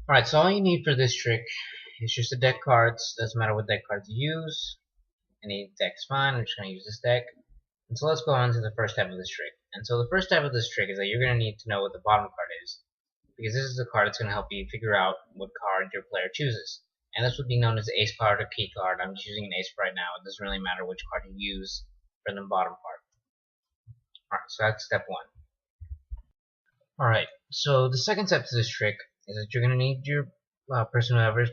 Alright, so all you need for this trick is just a deck cards. Doesn't matter what deck cards you use. Any deck's fine. I'm just going to use this deck. And so let's go on to the first step of this trick. And so the first step of this trick is that you're going to need to know what the bottom card is, because this is the card that's going to help you figure out what card your player chooses. And this would be known as the ace card or key card. I'm just using an ace right now. It doesn't really matter which card you use for the bottom part. Alright, so that's step one. Alright, so the second step to this trick is that you're going to need your person, whoever's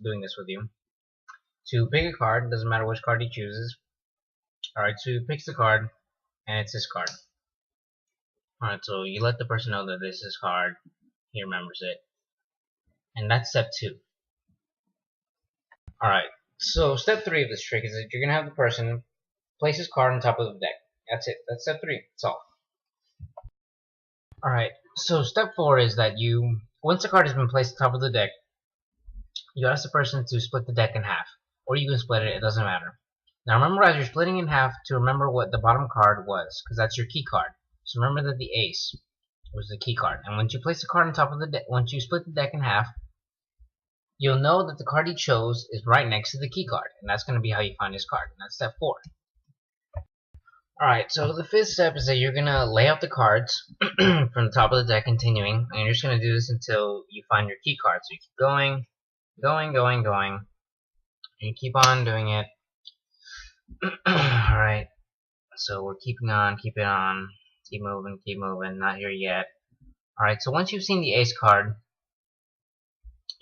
doing this with you, to pick a card. Doesn't matter which card he chooses. Alright, so he picks the card, and it's this card. Alright, so you let the person know that this is his card. He remembers it. And that's step two. Alright, so step three of this trick is that you're going to have the person place his card on top of the deck. That's it. That's step three. That's all. Alright, so step four is that once the card has been placed on top of the deck, you ask the person to split the deck in half. Or you can split it, it doesn't matter. Now remember, as you're splitting in half, to remember what the bottom card was, because that's your key card. So remember that the ace was the key card. And once you place the card on top of the deck, once you split the deck in half, you'll know that the card he chose is right next to the key card. And that's going to be how you find his card. And that's step four. Alright, so the fifth step is that you're going to lay out the cards from the top of the deck, continuing. And you're just going to do this until you find your key card. So you keep going, going. And you keep on doing it. Alright, so we're keeping on, keep moving, not here yet. Alright, so once you've seen the ace card,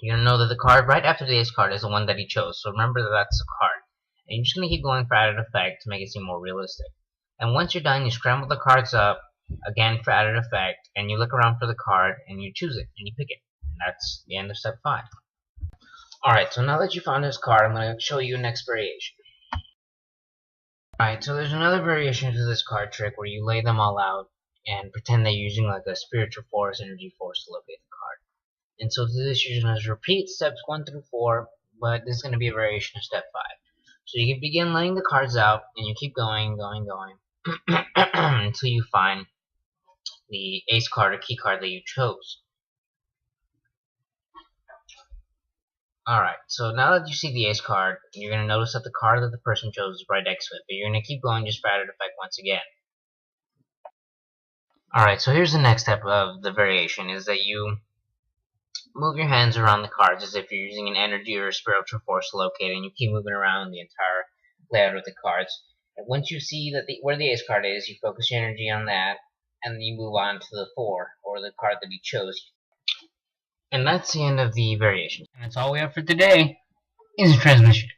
you're going to know that the card right after the ace card is the one that he chose. So remember that that's the card. And you're just going to keep going for added effect to make it seem more realistic. And once you're done, you scramble the cards up, again for added effect, and you look around for the card, and you choose it, and you pick it. And that's the end of step 5. Alright, so now that you found this card, I'm going to show you the next variation. Alright, so there's another variation to this card trick where you lay them all out and pretend that you're using like a spiritual force, energy force to locate the card. And so to this, you're going to repeat steps 1 through 4, but this is going to be a variation of step 5. So you can begin laying the cards out, and you keep going, until you find the ace card or key card that you chose. Alright, so now that you see the ace card, you're going to notice that the card that the person chose is right next to it, but you're going to keep going just for added effect once again. Alright, so here's the next step of the variation, is that you move your hands around the cards as if you're using an energy or a spiritual force to locate it, and you keep moving around the entire layout of the cards. And once you see that where the ace card is, you focus your energy on that, and then you move on to the 4, or the card that you chose. And that's the end of the variation. And that's all we have for today. Is a transmission.